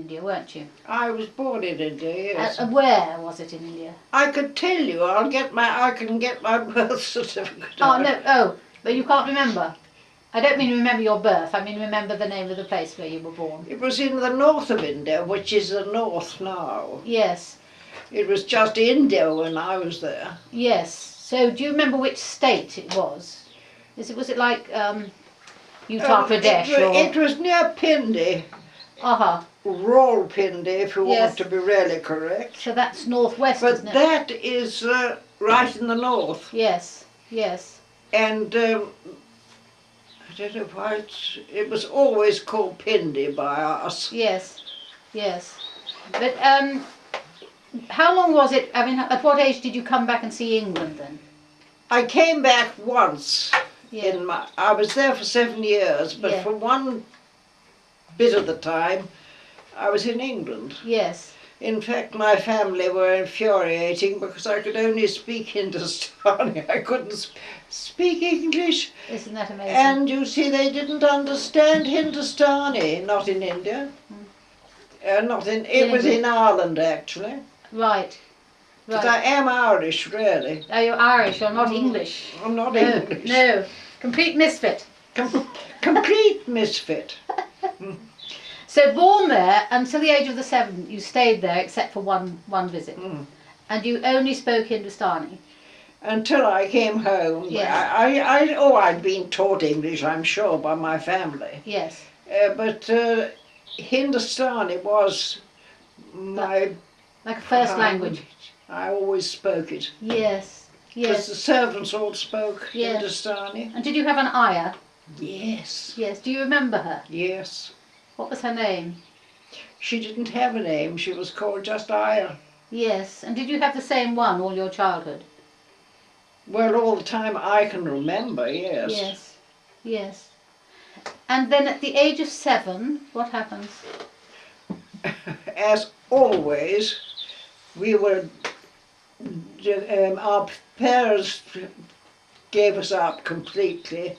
India, weren't you? I was born in India, yes. Where was it in India? I could tell you. I can get my birth certificate. Oh no. Oh, but you can't remember. I don't mean remember your birth. I mean remember the name of the place where you were born. It was in the north of India, which is the north now. Yes. It was just India when I was there. Yes. So do you remember which state it was? Was it like Uttar Pradesh It was near Pindi. Rawalpindi, if you want to be really correct. So that's northwest, but isn't it? That is right in the north. Yes, yes. And I don't know why it was always called Pindi by us. Yes, yes. But how long was it? I mean, at what age did you come back and see England then? I came back once. Yeah. I was there for 7 years, but Yeah. for one bit of the time, I was in England. Yes. In fact, my family were infuriating because I could only speak Hindustani. I couldn't speak English. Isn't that amazing? And you see, they didn't understand Hindustani, not in India. It was in Ireland, actually. Right. Because I am Irish, really. Oh, you're Irish, you're not English. I'm not English. No, complete misfit. Complete misfit. So born there until the age of the 7, you stayed there except for one visit. And you only spoke Hindustani? Until I came home. Yes. I'd been taught English, I'm sure, by my family. Yes. But Hindustani was my... Like a first language? I always spoke it. Yes, Because yes. the servants all spoke Yes. Hindustani. And did you have an ayah? Yes. Yes. Do you remember her? Yes. What was her name? She didn't have a name, she was called just Aya. Yes. And did you have the same one all your childhood? Well, all the time I can remember, yes. Yes. Yes. And then at the age of 7, what happens? As always, we were, our parents gave us up completely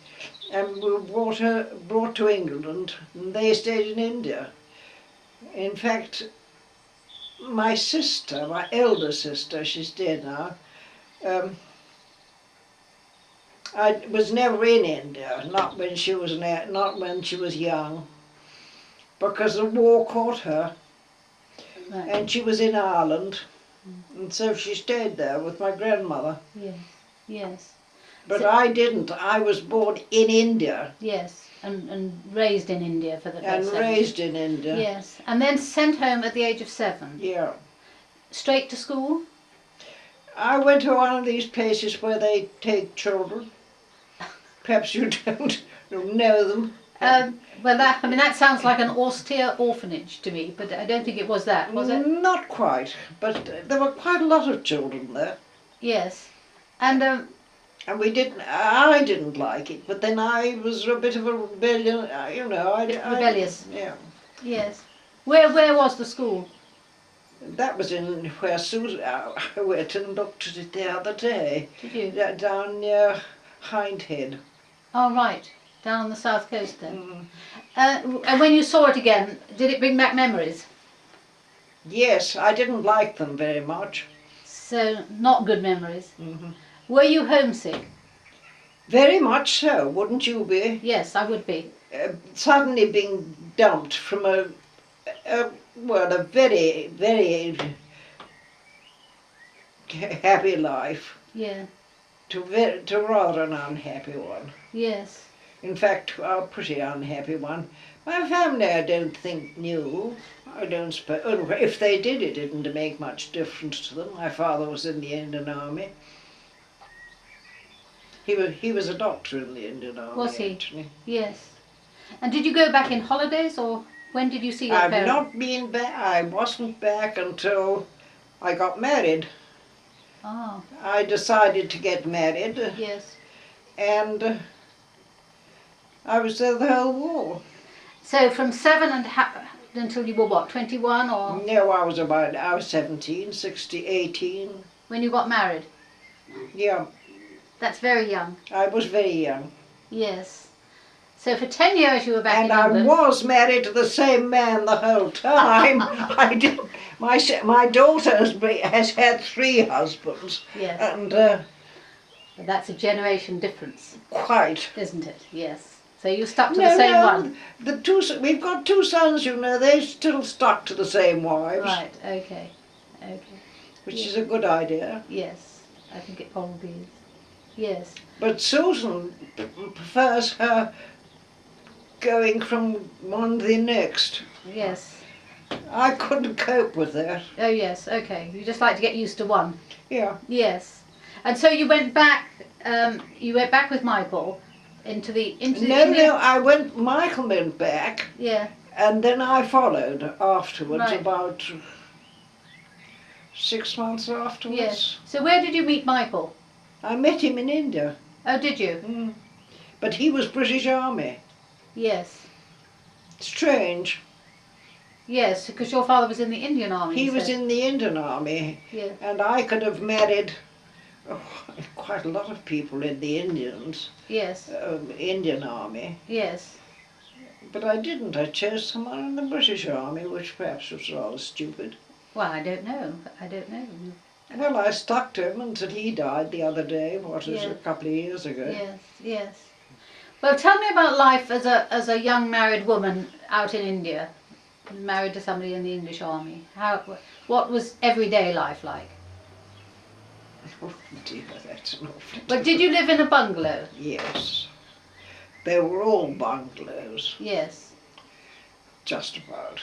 and we were brought to England and they stayed in India. In fact, my sister, my elder sister, she's dead now, I was never in India, not when she was young, because the war caught her. Right. And she was in Ireland, and so she stayed there with my grandmother. Yes. Yes. But So- I didn't. I was born in India. Yes. And raised in India for the first And 7 raised in India. Yes. And then sent home at the age of 7. Yeah. Straight to school? I went to one of these places where they take children. Perhaps you don't know them. Well, that sounds like an austere orphanage to me, but I don't think it was that, was it? Not quite, but there were quite a lot of children there. Yes. And And I didn't like it, but then I was a bit of a rebellion, rebellious. Yeah. Yes. Where was the school? That was in where Susan, I went and looked at it the other day. Did you? Down near Hindhead. Oh, right. Down on the south coast then. And when you saw it again, did it bring back memories? Yes, I didn't like them very much. So, not good memories. Were you homesick? Very much so, wouldn't you be? Yes, I would be. Suddenly being dumped from a very, very happy life Yeah. to rather an unhappy one. Yes. In fact, a pretty unhappy one. My family, I don't think, knew. I don't suppose. If they did, it didn't make much difference to them. My father was in the Indian Army. He was a doctor in the Indian Army. Was he? Actually. Yes. And did you go back in holidays, or when did you see your I've parents? not been back. I wasn't back until I got married. Oh, I decided to get married, yes. and I was there the whole war. So from 7 until you were what, 21, or No, I was 17, 16, 18. when you got married? Yeah, That's very young. I was very young. Yes. So for 10 years you were back And in I England. was married to the same man the whole time. I did. My daughter has had 3 husbands, Yes. and But that's a generation difference, quite. isn't it? Yes. So you stuck to the same one. We've got 2 sons, you know. They still stuck to the same wives, Right. Okay. Okay. which is a good idea. Yes. I think it probably is. Yes. But Susan prefers her going from one to the next. Yes. I couldn't cope with that. Oh yes. Okay. You just like to get used to one. Yeah. Yes. And so you went back. You went back with Michael into the No, Michael went back, Yeah. and then I followed afterwards, Right. about 6 months afterwards. Yes. So where did you meet Michael? I met him in India. Oh, did you? Mm. But he was British Army. Yes. Strange. Yes, because your father was in the Indian Army. He you was said. in the Indian Army, Yeah. and I could have married quite a lot of people in the Yes. Indian Army. Yes. But I didn't. I chose someone in the British Army, which perhaps was rather stupid. Well, I don't know. I don't know. Well, I stuck to him until he died the other day, Yeah. a couple of years ago. Yes. Yes. Well, tell me about life as a young married woman out in India, married to somebody in the English Army. What was everyday life like? Oh dear, that's an awful. But did you live in a bungalow? Yes. They were all bungalows, Yes. just about.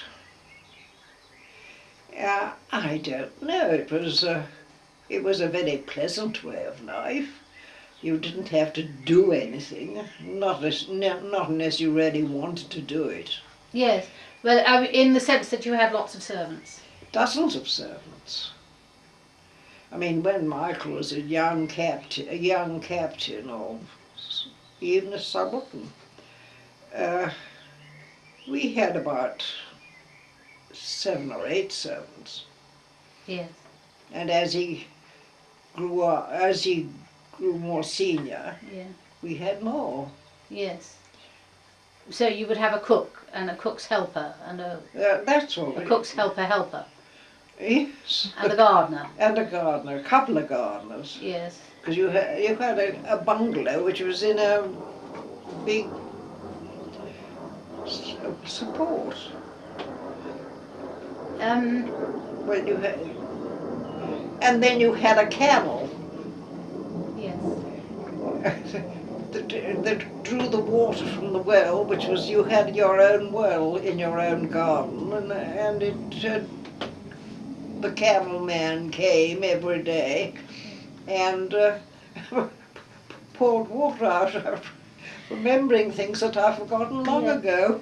I don't know. It was a very pleasant way of life. You didn't have to do anything, not unless you really wanted to do it. Yes. Well, in the sense that you had lots of servants. Dozens of servants. I mean, when Michael was a young captain, or even a subaltern, we had about 7 or 8 servants. Yes. And as he grew more senior, Yeah. we had more. Yes. So you would have a cook and a cook's helper and a That's all. cook's helper Yes. and a gardener. And a gardener, a couple of gardeners. Yes. Because you had a bungalow which was in a big support. Well, and then you had a camel Yes. that drew the water from the well, which was, you had your own well in your own garden, and the camel man came every day and poured water out, remembering things that I've forgotten long Yeah. ago.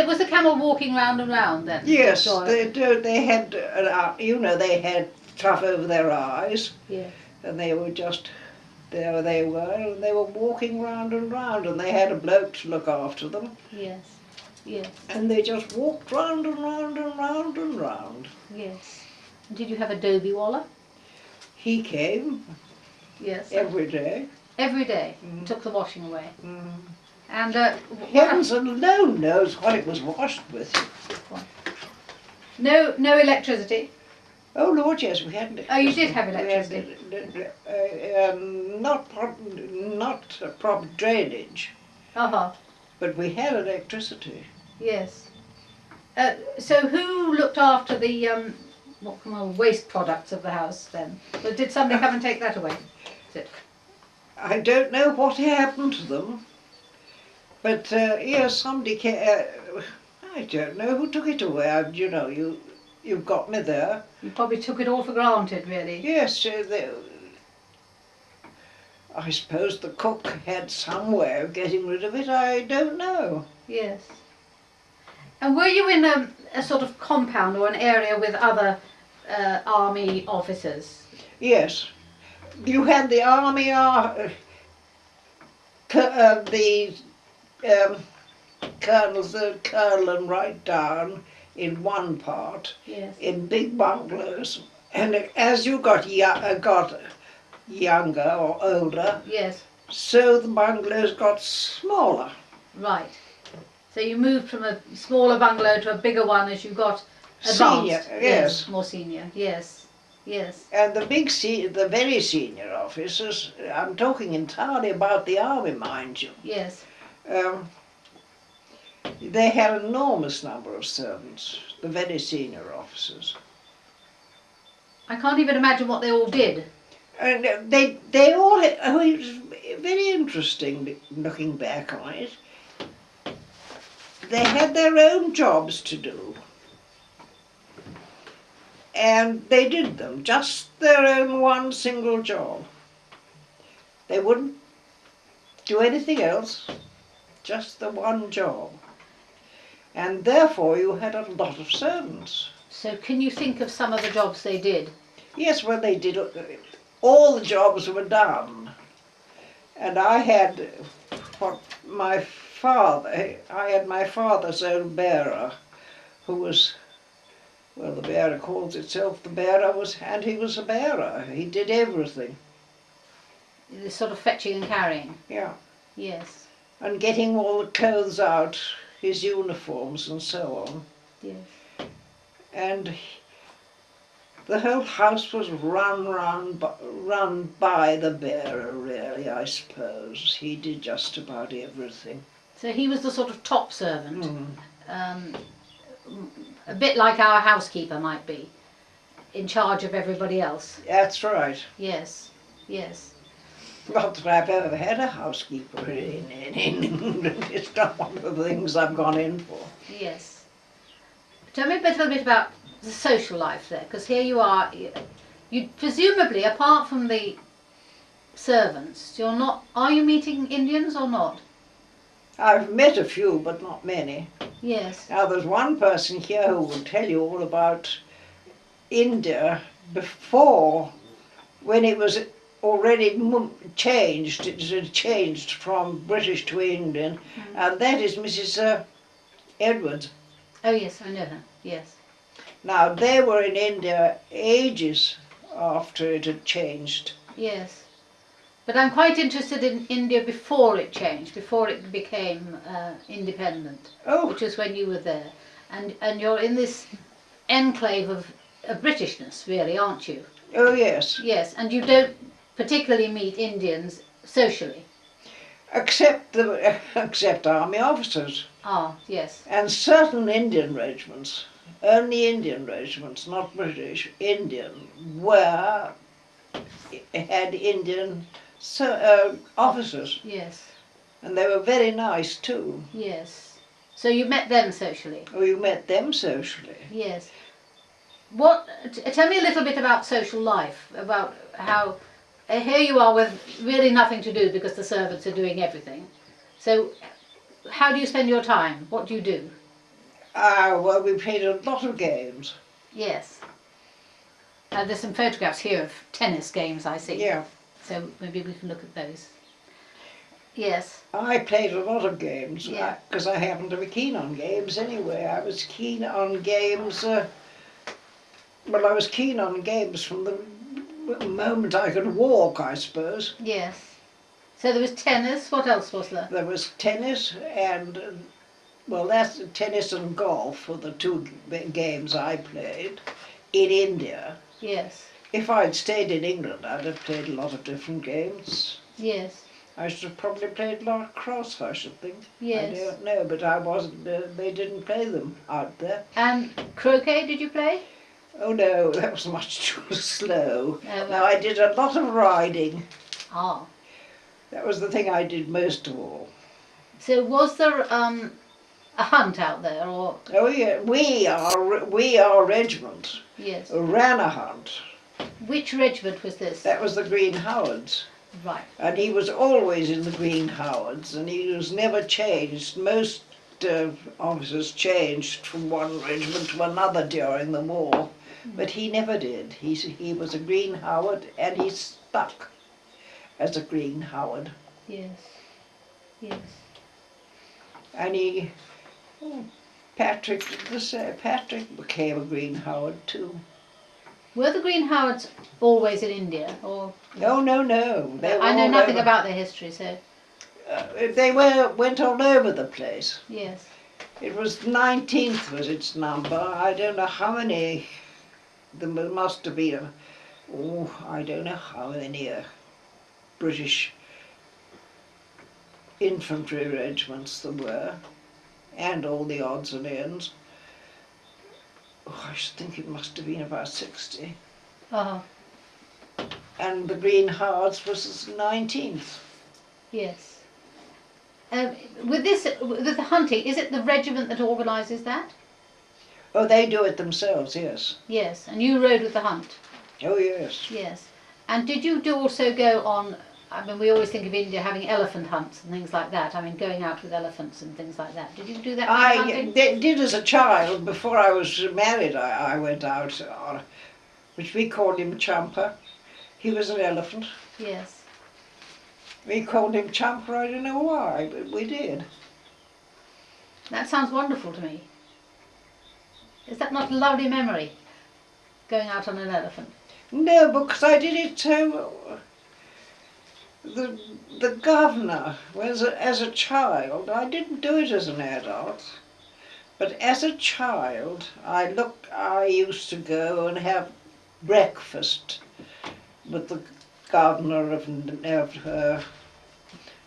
Was the camel walking round and round then? Yes, Joy? they had, they had stuff over their eyes, Yes. and they were just, there they were, and they were walking round and round, and they had a bloke to look after them, Yes. Yes. and they just walked round and round and round and round. Yes. Did you have a Dobie Waller? He came Yes. every day. Every day. Mm. Took the washing away. Mm. And Heavens alone knows what it was washed with. no electricity. Oh Lord, yes, we had. Oh, you did have electricity. Not proper drainage, Uh-huh. but we had electricity. Yes. So who looked after the waste products of the house then? Or did somebody come and take that away? Is it? I don't know what happened to them, but yes, somebody came. I don't know who took it away. You've got me there. You probably took it all for granted, really. Yes, I suppose the cook had some way of getting rid of it. I don't know. Yes. And were you in a sort of compound or an area with other army officers? Yes, you had the army, the colonels, the colonel and right down in one part, Yes. in big bungalows, and as you got younger or older, Yes. so the bungalows got smaller. Right. So you moved from a smaller bungalow to a bigger one as you got advanced. Senior, yes. More senior. Yes. Yes. And the very senior officers, I'm talking entirely about the army, mind you. Yes. They had an enormous number of servants, the very senior officers. I can't even imagine what they all did. And they all, it was very interesting looking back on it. They had their own jobs to do. And they did them, just their own one single job. They wouldn't do anything else, just the one job. And therefore you had a lot of servants. So can you think of some of the jobs they did? Yes, well they did, all the jobs were done. And I had my father's own bearer, who was, well, the bearer calls itself the bearer, and he was a bearer. He did everything. This sort of fetching and carrying. Yeah. Yes. And getting all the clothes out, his uniforms and so on. Yes. And the whole house was run by the bearer, really, I suppose. He did just about everything. So he was the sort of top servant. A bit like our housekeeper might be, in charge of everybody else. That's right. Yes. Yes. Not that I've ever had a housekeeper in England. It's not one of the things I've gone in for. Yes. Tell me a little bit about the social life there, because here you are, you presumably, apart from the servants, are you meeting Indians or not? I've met a few, but not many. Yes. Now there's one person here who will tell you all about India before, when it was already changed. It had changed from British to Indian, and that is Mrs. Edwards. Oh yes, I know her, yes. Now they were in India ages after it had changed. Yes. But I'm quite interested in India before it changed, before it became independent, which was when you were there. And you're in this enclave of Britishness, really, aren't you? Oh yes. Yes, and you don't particularly meet Indians socially. Except army officers. Ah, yes. And certain Indian regiments, only Indian regiments, not British, Indian, had Indian officers. Yes. And they were very nice too. Yes. So you met them socially? Oh, you met them socially. Yes. Tell me a little bit about social life, about how, here you are with really nothing to do because the servants are doing everything. So how do you spend your time? What do you do? Well, we played a lot of games. Yes. There's some photographs here of tennis games, I see. Yeah. So maybe we can look at those. Yes. I played a lot of games because Yeah. I happened to be keen on games anyway. I was keen on games. I was keen on games from the moment I could walk, I suppose. Yes. So there was tennis. What else was there? There was tennis and, well, that's tennis and golf were the two games I played in India. Yes. If I'd stayed in England, I'd have played a lot of different games. Yes. I should have probably played lacrosse, I should think. Yes. I don't know, but I wasn't. They didn't play them out there. And croquet, did you play? Oh no, that was much too slow. Oh, No, I did a lot of riding. Ah. That was the thing I did most of all. So was there a hunt out there, or? Oh yeah, we our regiment Yes. ran a hunt. Which regiment was this? That was the Green Howards. Right. And he was always in the Green Howards, and he was never changed. Most officers changed from one regiment to another during the war, but he never did. He was a Green Howard, and he stuck as a Green Howard. Yes. Yes. And Patrick did the same. Patrick became a Green Howard too. Were the Green Howards always in India, or? No. They were I know all nothing over. about their history, so. went all over the place. Yes. It was 19th was its number. I don't know how many. There must have been. I don't know how many British infantry regiments there were, and all the odds and ends. I should think it must have been about 60. Uh-huh. And the Green Hearts was 19th. Yes. With the hunting, is it the regiment that organises that? Oh, they do it themselves, yes. Yes, and you rode with the hunt? Oh, yes. Yes. And did you also go on, I mean, we always think of India having elephant hunts and things like that. I mean, going out with elephants and things like that. Did you do that kind of hunting? I did as a child. Before I was married, I went out, which we called him Champa. He was an elephant. Yes. We called him Champa, I don't know why, but we did. That sounds wonderful to me. Is that not a lovely memory, going out on an elephant? No, because I did it so. The governor was as a child. I didn't do it as an adult, but as a child, I used to go and have breakfast with the governor of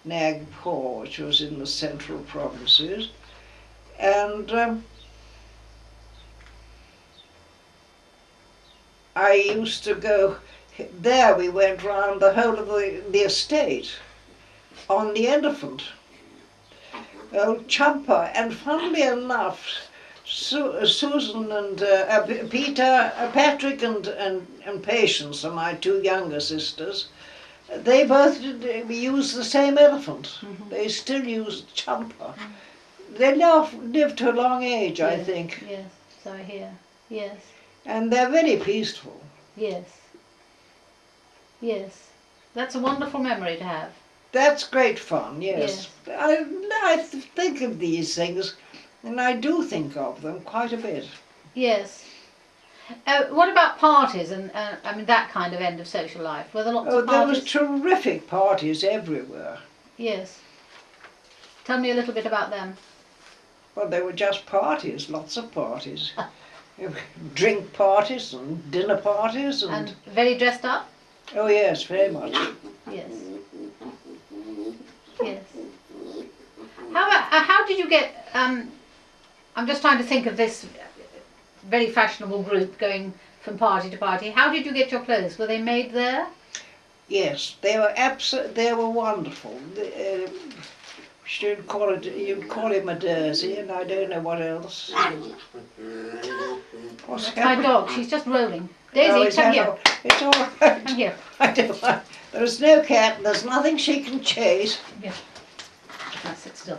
Nagpur, which was in the central provinces, and I used to go there. We went round the whole of the estate on the elephant. Old Champa, and funnily enough, Susan and Patrick and Patience are my two younger sisters. They both used the same elephant. Mm-hmm. They still use Champa. They lived to a long age, Yes. I think. Yes, so I hear. Yes. And they're very peaceful. Yes. Yes. That's a wonderful memory to have. That's great fun, yes. I think of these things, and I do think of them quite a bit. Yes. What about parties and I mean that kind of end of social life? Were there lots of There parties? was terrific parties everywhere. Yes. Tell me a little bit about them. Well, they were just parties, lots of parties. Drink parties and dinner parties And very dressed up? Oh yes, very much. Yes. Yes. How did you get, I'm just trying to think of this very fashionable group going from party to party. How did you get your clothes? Were they made there? Yes, they were wonderful. You'd call him a Jersey, and I don't know what else. That's my dog, she's just rolling. Daisy, come here. It's all right. Come here. I don't mind. There's no cat, and there's nothing she can chase. Yeah. Now sit still.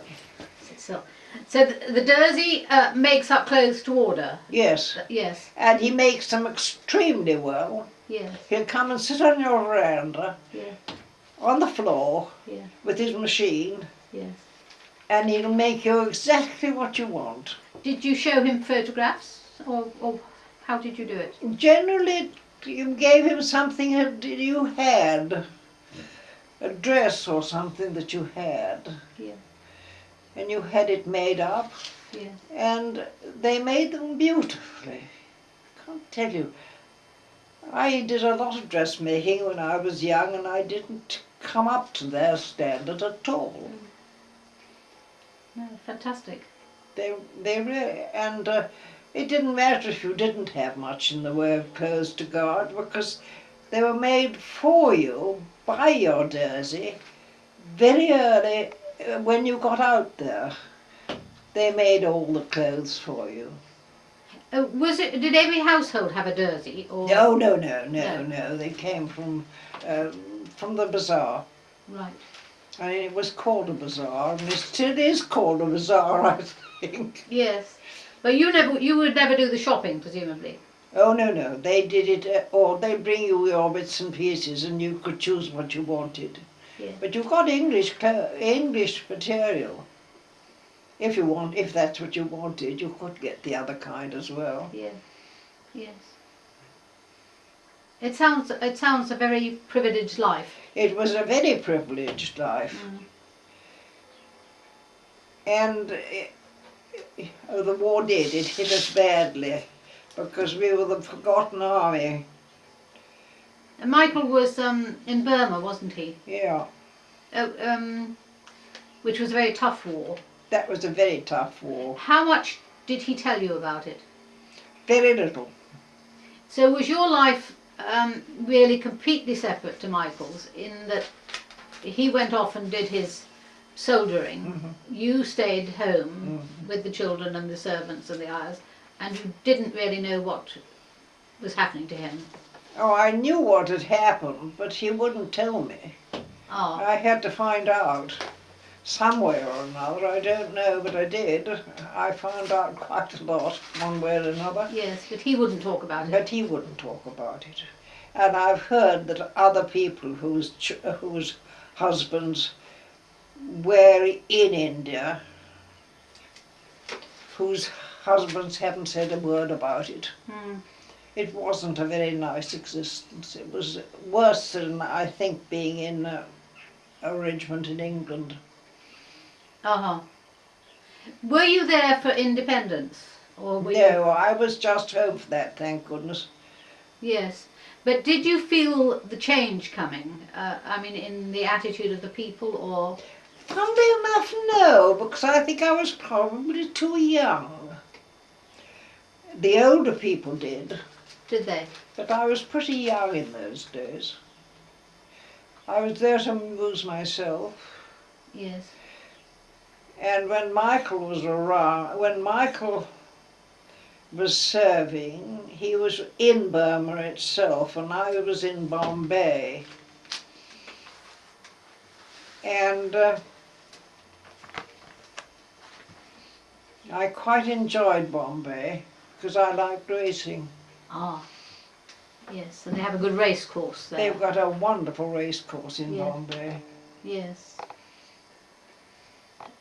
Sit still. So the Jersey makes up clothes to order? Yes. Yes. And he makes them extremely well. Yes. He'll come and sit on your veranda, on the floor, with his machine, and he'll make you exactly what you want. Did you show him photographs, or how did you do it? Generally, you gave him something that you had, a dress or something that you had, and you had it made up, and they made them beautifully. I can't tell you. I did a lot of dressmaking when I was young, and I didn't come up to their standard at all. No, fantastic. They really, and it didn't matter if you didn't have much in the way of clothes to go out, because they were made for you by your Jersey very early when you got out there. They made all the clothes for you. Did every household have a Jersey? Or? No. They came from the bazaar. Right. I mean, it was called a bazaar, and it still is called a bazaar, I think. Yes, but you would never do the shopping, presumably. Oh no, they did it, or they bring you your bits and pieces, and you could choose what you wanted. Yeah. But you got English material. If that's what you wanted, you could get the other kind as well. Yeah. Yes. It sounds a very privileged life. It was a very privileged life. And the war did, it hit us badly because we were the forgotten army. And Michael was in Burma, wasn't he? Yeah, Which was a very tough war. that was a very tough war. How much did he tell you about it? Very little. So was your life really completely separate to Michael's, in that he went off and did his soldiering, you stayed home with the children and the servants and the ayahs, and you didn't really know what was happening to him? Oh, I knew what had happened, but he wouldn't tell me. Oh. I had to find out some way or another. I don't know, but I did. I found out quite a lot, one way or another. Yes, but he wouldn't talk about it. But he wouldn't talk about it. And I've heard that other people whose husbands were in India, whose husbands haven't said a word about it. It wasn't a very nice existence. It was worse than, I think, being in a regiment in England. Were you there for independence? Or were No, I was just home for that, thank goodness. Yes. But did you feel the change coming? I mean, in the attitude of the people, or? Funnily enough, no, because I think I was probably too young. The older people did. Did they? But I was pretty young in those days. I was there to amuse myself. Yes. And when Michael was around, when Michael was serving, he was in Burma itself and I was in Bombay. And I quite enjoyed Bombay because I liked racing. Ah, yes, and they have a good race course there. They've got a wonderful race course in Yeah. Bombay. Yes.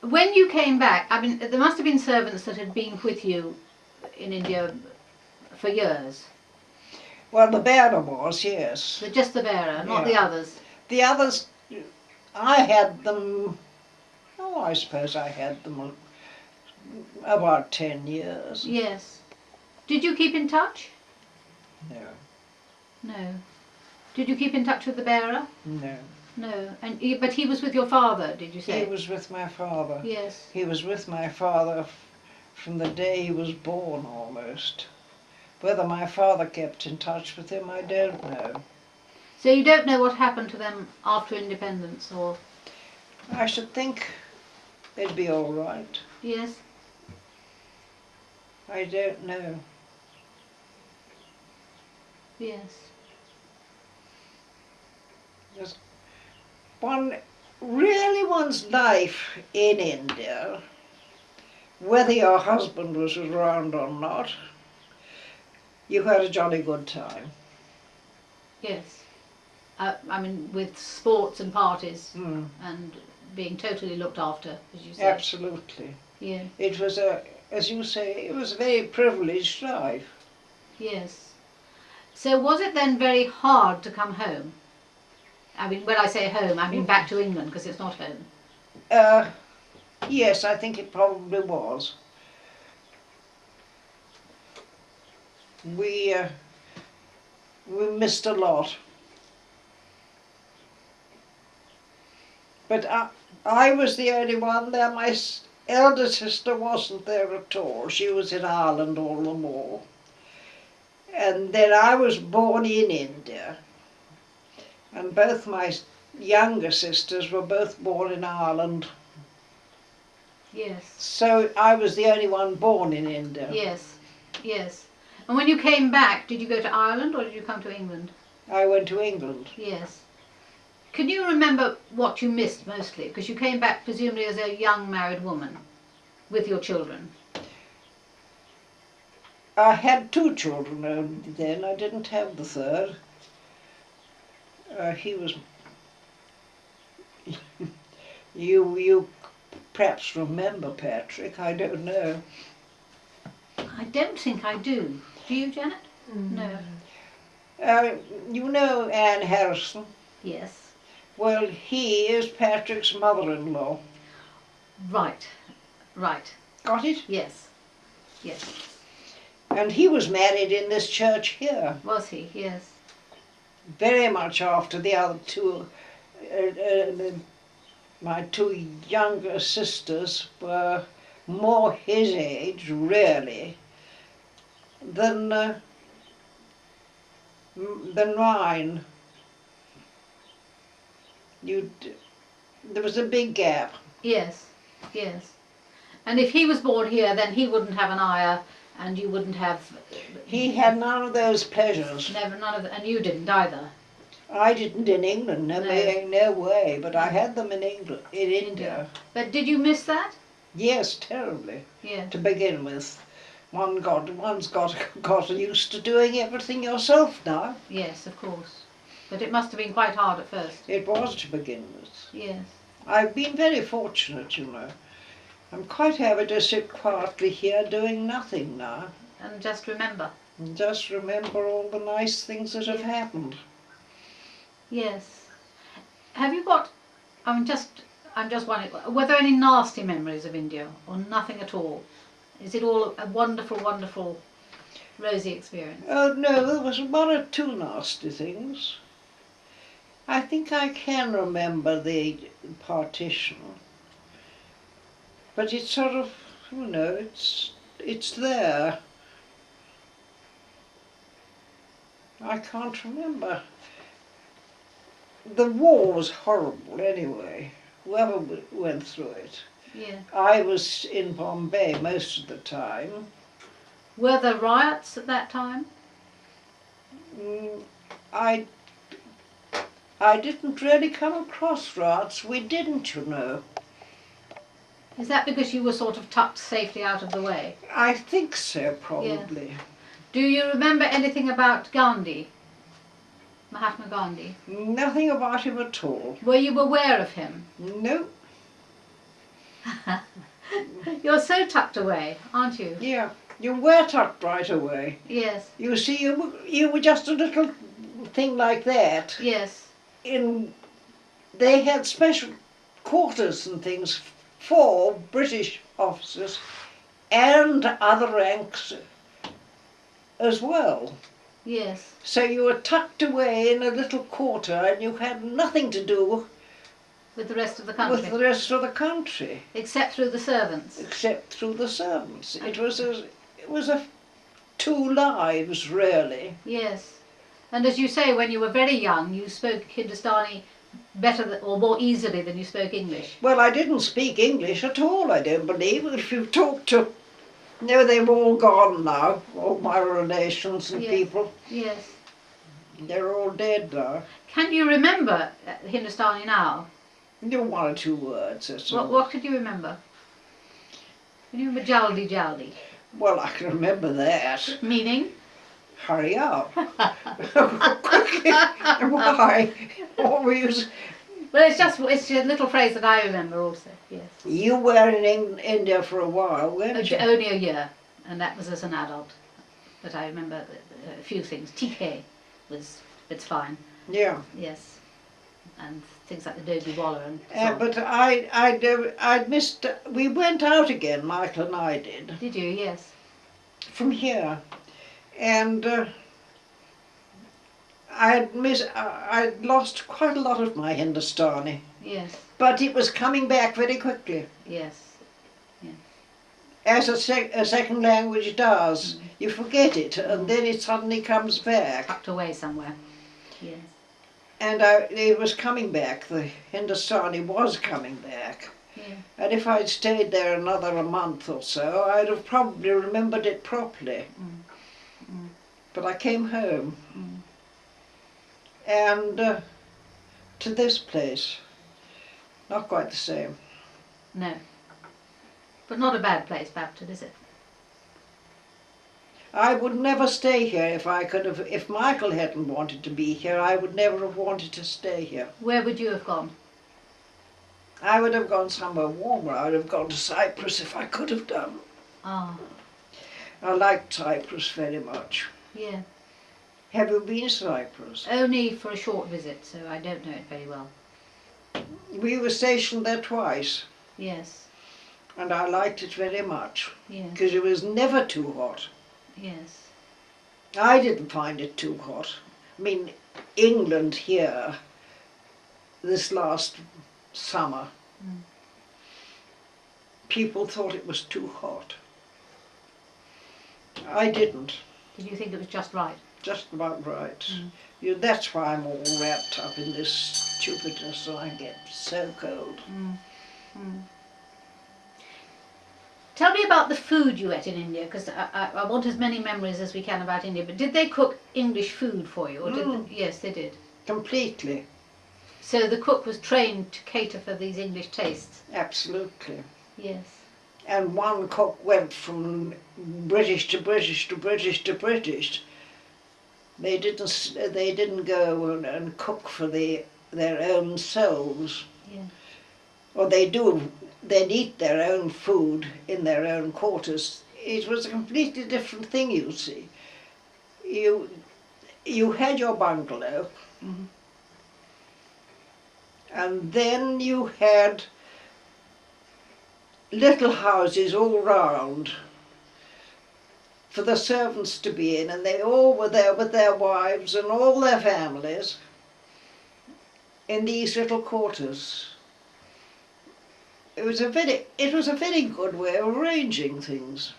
When you came back, I mean, there must have been servants that had been with you in India for years. Well, the bearer was, yes. But just the bearer, not the Yeah. others. The others, I had them, oh, I suppose I had them about 10 years. Yes. Did you keep in touch? No, No. Did you keep in touch with the bearer? no. No. But he was with your father, did you say? He was with my father. Yes. He was with my father from the day he was born almost. Whether my father kept in touch with him, I don't know. So you don't know what happened to them after independence, or? I should think they'd be all right. Yes. I don't know. Yes. There's one's life in India, whether your husband was around or not, you had a jolly good time. Yes. I mean, with sports and parties Mm. and being totally looked after, as you say. Absolutely. Yeah. It was as you say, it was a very privileged life. Yes. So was it then very hard to come home? I mean, when I say home, I mean back to England, because it's not home. Yes, I think it probably was. We missed a lot. But I was the only one there. My elder sister wasn't there at all. She was in Ireland all the more. And then I was born in India. And both my younger sisters were both born in Ireland. Yes. So I was the only one born in India. Yes. Yes. And when you came back, did you go to Ireland or did you come to England? I went to England. Yes. Can you remember what you missed mostly? Because you came back presumably as a young married woman with your children. I had 2 children only then. I didn't have the third. He was... you perhaps remember Patrick, I don't know. I don't think I do. Do you, Janet? No. You know Anne Harrison? Yes. Well, he is Patrick's mother-in-law. Right. Right. Got it? Yes. Yes. And he was married in this church here, Was he? Yes. very much after the other two. My two younger sisters were more his age, really, than mine. There was a big gap. Yes. Yes. And if he was born here, then he wouldn't have an ayah, and you wouldn't have. He had none of those pleasures. Never, none of, and you didn't either. I didn't in England, no way, but I had them in England, in India. But did you miss that? Yes, terribly. Yes. To begin with, one's got used to doing everything yourself now. Yes, of course. But it must have been quite hard at first. It was to begin with. Yes. I've been very fortunate, you know. I'm quite happy to sit quietly here doing nothing now. And just remember. And just remember all the nice things that have happened. Yes. Have you got, I'm just wondering, were there any nasty memories of India or nothing at all? Is it all a wonderful, wonderful, rosy experience? Oh no, there was one or two nasty things. I think I can remember the partition. But it's sort of, you know, it's there. I can't remember. The war was horrible anyway, whoever went through it. Yeah. I was in Bombay most of the time. Were there riots at that time? I didn't really come across riots. We didn't, you know. Is that because you were sort of tucked safely out of the way? I think so, probably. Yes. Do you remember anything about Gandhi? Mahatma Gandhi? Nothing about him at all. Were you aware of him? No. You're so tucked away, aren't you? Yeah, you were tucked right away. Yes. You see, you were just a little thing like that. Yes. They had special quarters and things for British officers and other ranks as well. Yes. So you were tucked away in a little quarter and you had nothing to do with the rest of the country. With the rest of the country. Except through the servants. Except through the servants. It was two lives, really. Yes. And as you say, when you were very young, you spoke Hindustani better or more easily than you spoke English. Well, I didn't speak English at all, I don't believe. If you talk to... No, they've all gone now, all my relations and people. Yes. They're all dead now. Can you remember Hindustani now? One or two words, that's all. What could you remember? Can you remember jaldi jaldi? Well, I can remember that. Meaning? Hurry up. Quickly. Why? What were you... Well, it's a little phrase that I remember also, yes. You were in India for a while, weren't you? Only a year, and that was as an adult. But I remember a few things. TK it's fine. Yeah. Yes. And things like the Dobi Walla and so on. But I'd missed... We went out again, Michael and I did. Did you? Yes. From here. And I'd lost quite a lot of my Hindustani. Yes. But it was coming back very quickly. Yes. Yeah. As a second language does. You forget it and then it suddenly comes back. Tucked away somewhere. Yes. And it was coming back. The Hindustani was coming back. Yeah. And if I'd stayed there another month or so, I'd have probably remembered it properly. But I came home. And to this place. Not quite the same. No. But not a bad place, Bampton, is it? I would never stay here if I could have... If Michael hadn't wanted to be here, I would never have wanted to stay here. Where would you have gone? I would have gone somewhere warmer. I would have gone to Cyprus if I could have done. Ah. I liked Cyprus very much. Yeah. Have you been to Cyprus? Only for a short visit, so I don't know it very well. We were stationed there twice. Yes. And I liked it very much, Yes. because it was never too hot. Yes. I didn't find it too hot. I mean, England here, this last summer, people thought it was too hot. I didn't. Did you think it was just right? Just about right. That's why I'm all wrapped up in this stupidness and I get so cold. Tell me about the food you ate in India, because I want as many memories as we can about India. But did they cook English food for you? Or yes, they did. Completely. So the cook was trained to cater for these English tastes? Absolutely. Yes. And one cook went from British to British to British to British. They didn't go and cook for their own selves. Yeah. Or they do. They'd eat their own food in their own quarters. It was a completely different thing, you see. You had your bungalow, and then you had little houses all round for the servants to be in, and they all were there with their wives and all their families in these little quarters. It was a very good way of arranging things.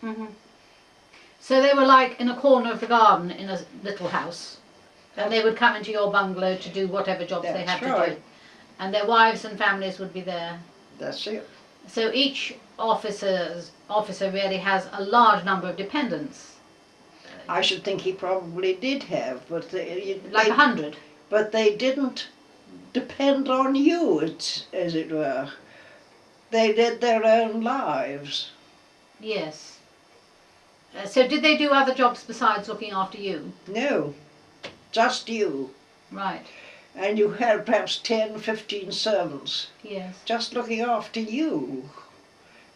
So they were like in a corner of the garden in a little house, and they would come into your bungalow to do whatever jobs they had to do, and their wives and families would be there. That's it. So each officer really has a large number of dependents. I should think he probably did have, but Like 100. But they didn't depend on you, as it were. They led their own lives. Yes. So did they do other jobs besides looking after you? No, just you. Right. And you had perhaps 10, 15 servants. Yes. Just looking after you.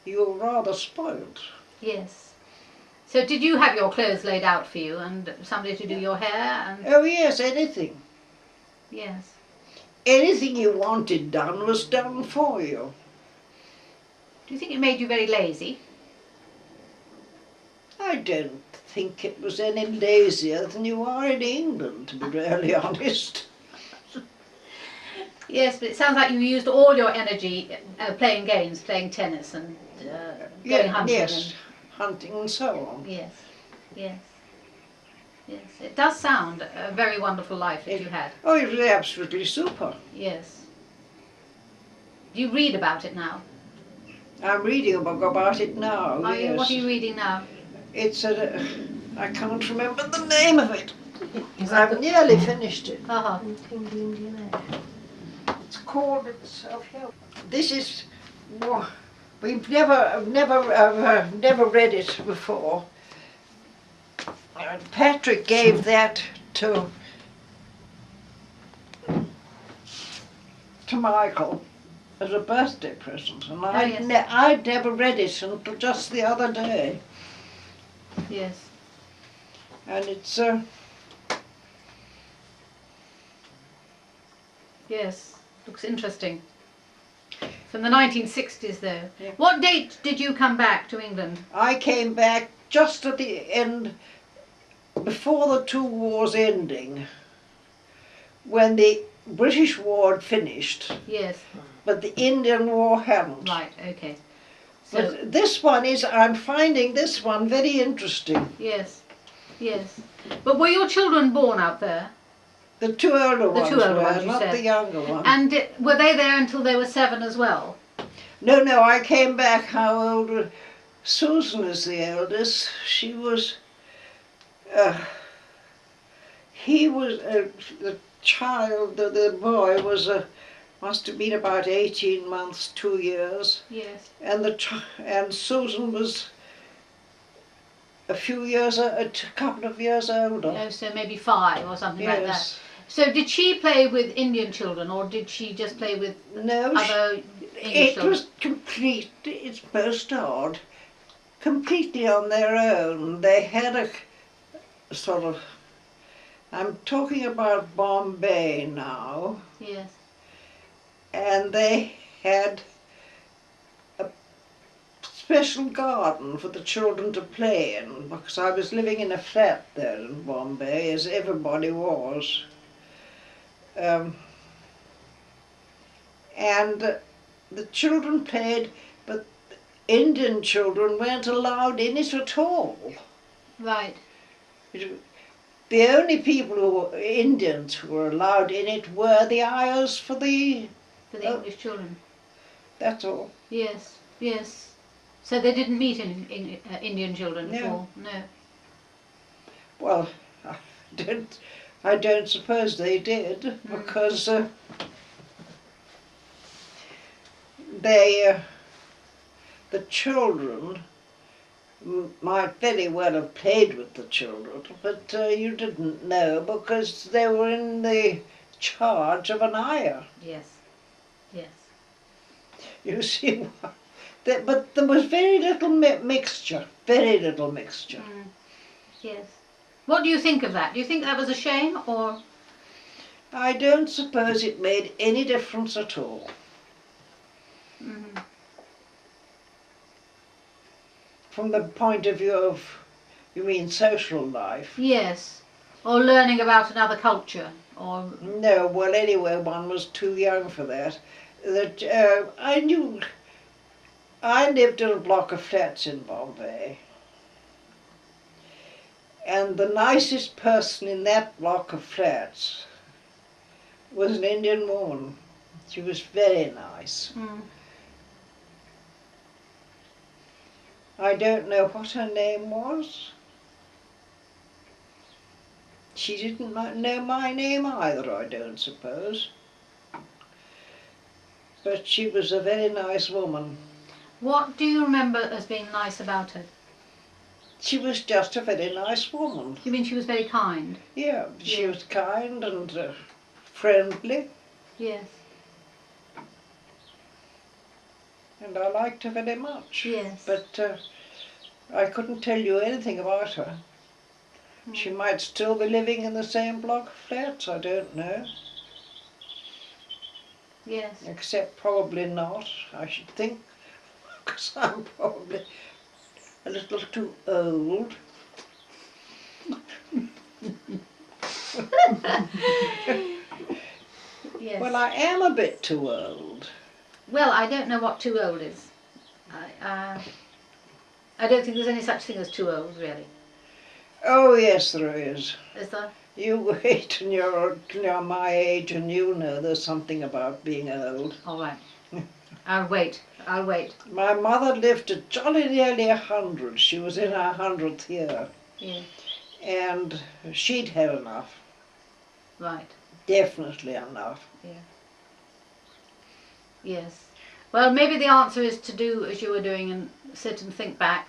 You were rather spoilt. Yes. So did you have your clothes laid out for you and somebody to do your hair? And Oh yes, anything. yes. Anything you wanted done was done for you. Do you think it made you very lazy? I don't think it was any lazier than you are in England, to be really honest. Yes, but it sounds like you used all your energy playing games, playing tennis and going hunting. Yes, hunting and so on. Yes, yes, yes. It does sound a very wonderful life that you had. Oh, it was absolutely super. Yes. Do you read about it now? I'm reading a book about it now. Are you? Yes. What are you reading now? It's I can't remember the name of it. I've nearly finished it. It's called Self-Help. This is, we've never read it before. Patrick gave that to Michael as a birthday present, and I'd never read it until just the other day. Yes. And it's yes, looks interesting. From the 1960s though. Yeah. What date did you come back to England? I came back just at the end, before the two wars ending, when the British war had finished, Yes. but the Indian war hadn't. Right, okay. So, But this one is, I'm finding this one very interesting. yes, yes. But were your children born out there? The two older ones were, you not said. the younger one. And were they there until they were 7 as well? No, I came back, how old? Susan is the eldest. She was, he was, the child, the boy was, must have been about 18 months, 2 years. Yes. And Susan was a couple of years older. Oh, so maybe 5 or something like that. Yes. So did she play with Indian children or did she just play with No, other English it children? was complete, it's most odd, completely on their own. They had a sort of, I'm talking about Bombay now, Yes. and they had special garden for the children to play in, because I was living in a flat there in Bombay, as everybody was. And the children played, but Indian children weren't allowed in it at all. Right. The only people who were Indians who were allowed in it were the ayahs for the English children. That's all. Yes, yes. So they didn't meet Indian children at No. all? No. Well, I don't suppose they did, because the children might very well have played with the children, but you didn't know because they were in the charge of an ayah. Yes, yes. You see, but there was very little mixture, very little mixture. Yes. What do you think of that? Do you think that was a shame, or? I don't suppose it made any difference at all. From the point of view of, you mean social life? Yes. Or learning about another culture, or? No, well anyway, one was too young for that. I lived in a block of flats in Bombay. And the nicest person in that block of flats was an Indian woman. She was very nice. I don't know what her name was. She didn't know my name either, I don't suppose. But she was a very nice woman. What do you remember as being nice about her? She was just a very nice woman. You mean she was very kind? Yeah, she was kind and friendly. Yes. And I liked her very much. Yes. But I couldn't tell you anything about her. She might still be living in the same block of flats, I don't know. Yes. Except probably not, I should think, because I'm probably a little too old. Yes. Well, I am a bit too old. Well, I don't know what too old is. I don't think there's any such thing as too old, really. Oh yes, there is. Is there? You wait and you're my age and you know there's something about being old. All right. I'll wait. I'll wait. My mother lived to jolly nearly 100. She was in her 100th year. Yeah. And she'd had enough. Right. Definitely enough. Yeah. Yes. Well, maybe the answer is to do as you were doing and sit and think back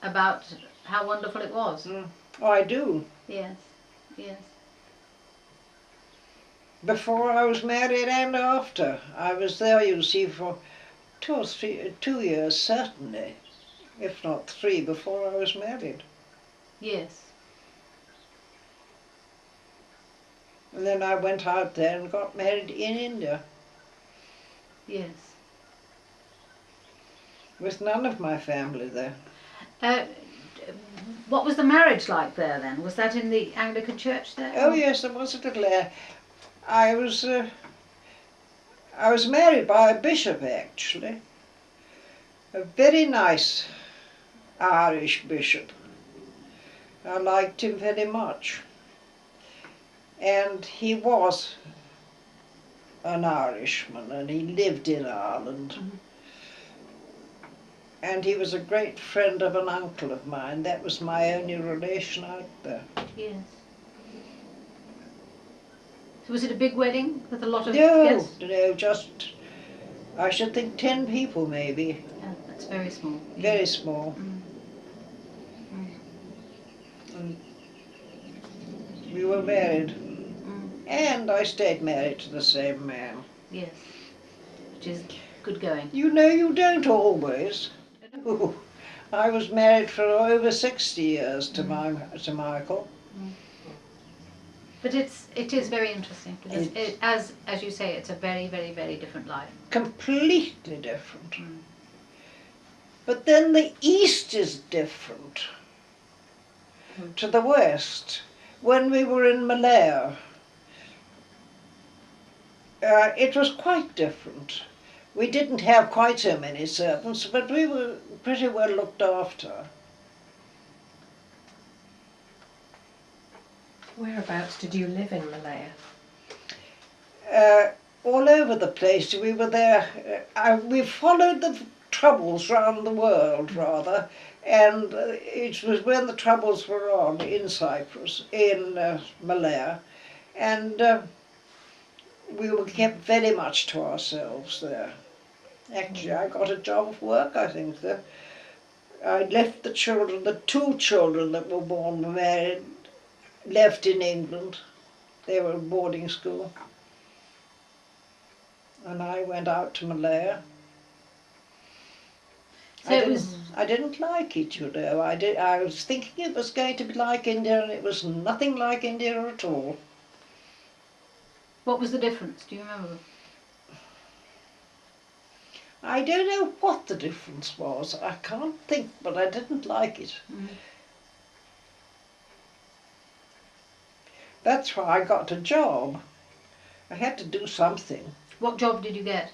about how wonderful it was. Oh, I do. Yes. Yes. Before I was married and after. I was there, you see, for 2 years certainly, if not 3, before I was married. Yes. And then I went out there and got married in India. Yes. With none of my family there. What was the marriage like there then? Was that in the Anglican church there? Oh yes, there was a little. I was married by a bishop actually. A very nice Irish bishop. I liked him very much. And he was an Irishman and he lived in Ireland. And he was a great friend of an uncle of mine. That was my only relation out there. Yes. So was it a big wedding with a lot of guests? No, just, I should think 10 people maybe. Yeah, that's very small. Very small. And we were married. And I stayed married to the same man. Yes. Which is good going. You know, you don't always. I was married for over 60 years to Michael. But it is very interesting because as you say, it's a very, very, very different life. Completely different. But then the east is different to the west. When we were in Malaya, it was quite different. We didn't have quite so many servants, but we were pretty well looked after. Whereabouts did you live in Malaya? All over the place. We were there. We followed the troubles round the world, rather, and it was when the troubles were on in Cyprus, in Malaya, and we were kept very much to ourselves there. Actually, I got a job of work, I think, there. I left the children, the 2 children that were born were married, left in England. They were at boarding school. And I went out to Malaya. So I didn't like it, you know. I was thinking it was going to be like India, and it was nothing like India at all. what was the difference? Do you remember? I don't know what the difference was. I can't think, but I didn't like it. Mm. That's why I got a job. I had to do something. What job did you get?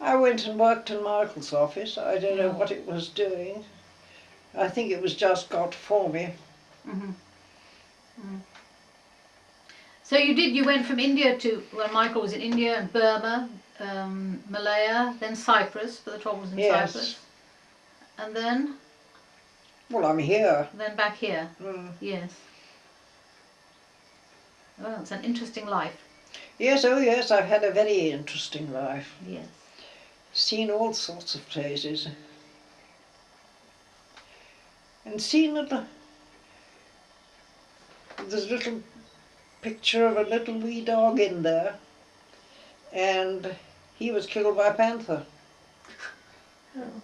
I went and worked in Michael's office. I don't know what it was doing. I think it was just got for me. Mm-hmm. Mm. So you went from India to, well, Michael was in India and Burma, Malaya, then Cyprus for the troubles in Yes. Cyprus. And then? Well, I'm here. Then back here. Mm. Yes. Well, it's an interesting life. Yes, oh yes, I've had a very interesting life. Yes. Seen all sorts of places. And seen there's a little picture of a little wee dog in there, and he was killed by a panther. Oh.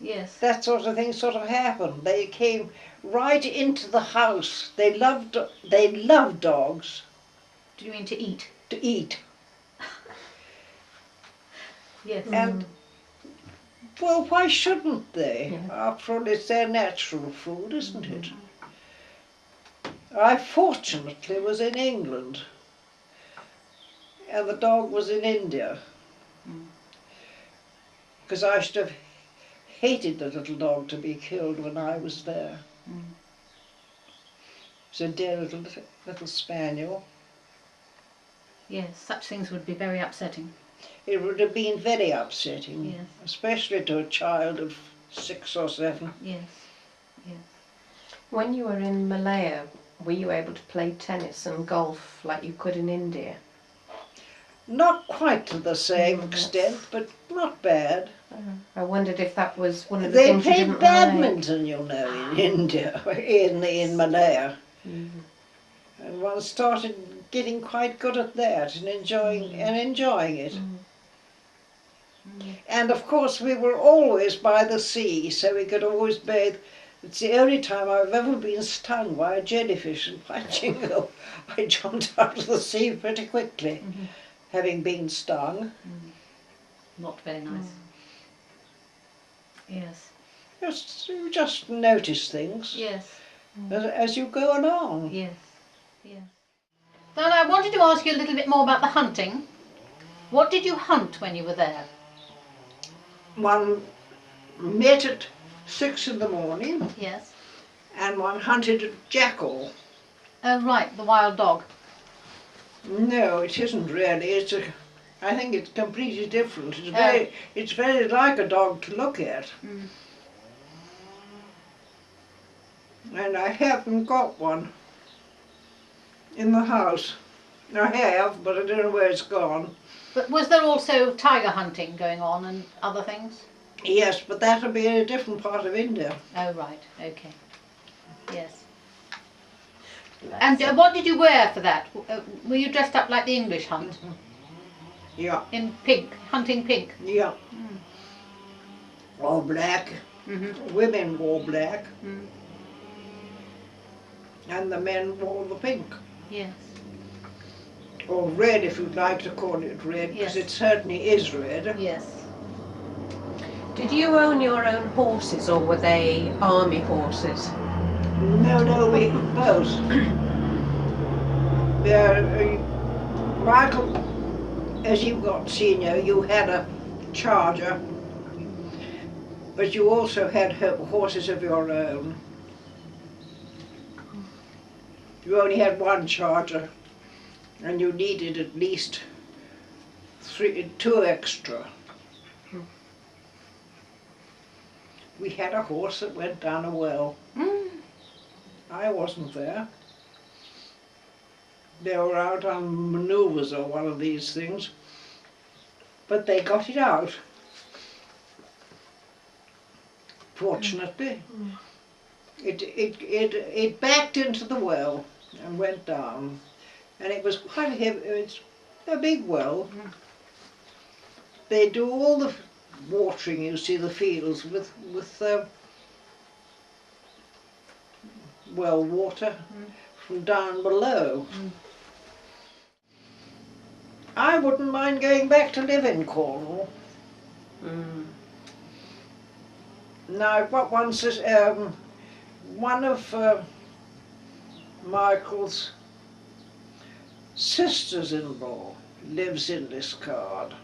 Yes. That sort of thing sort of happened. They came right into the house. They loved dogs Do you mean to eat? to eat. Yes. And well, why shouldn't they? Yeah. After all, it's their natural food, isn't it? I fortunately was in England, and the dog was in India, because I should have hated the little dog to be killed when I was there. It's a dear little spaniel. Yes, such things would be very upsetting. It would have been very upsetting, Yes. especially to a child of 6 or 7. Yes. Yes. When you were in Malaya, were you able to play tennis and golf like you could in India? Not quite to the same Yes. extent, but not bad. I wondered if that was one of the They things you played didn't badminton, you know, in India, in Malaya. like. And one started getting quite good at that and enjoying it. And of course we were always by the sea, so we could always bathe. It's the only time I've ever been stung by a jellyfish, and by jingo, I jumped out of the sea pretty quickly, having been stung. Not very nice. Yes. You just notice things Yes. as you go along. Yes. Yes. Then I wanted to ask you a little bit more about the hunting. What did you hunt when you were there? One met at 6 in the morning, Yes. and one hunted a jackal. Oh, right, the wild dog. No, it isn't really. I think it's completely different. Oh. It's very like a dog to look at. And I haven't got one in the house. I have, but I don't know where it's gone. But was there also tiger hunting going on and other things? Yes, but that'll be in a different part of India. Oh, right, okay. Yes. And what did you wear for that? Were you dressed up like the English hunt? Yeah, In pink, hunting pink? yeah. All black. Women wore black. And the men wore the pink. Yes. Or red, if you'd like to call it red, because Yes. it certainly is red. Yes. Did you own your own horses, or were they army horses? No, we both. Michael, as you got senior, you had a charger, but you also had horses of your own. You only had one charger, and you needed at least two extra. We had a horse that went down a well. I wasn't there. They were out on manoeuvres or one of these things, but they got it out. Fortunately, it backed into the well and went down, and it was quite heavy. It's a big well. They do all the watering, you see, the fields with well water from down below. I wouldn't mind going back to live in Cornwall. Now I've got one of Michael's sisters-in-law lives in Liscard.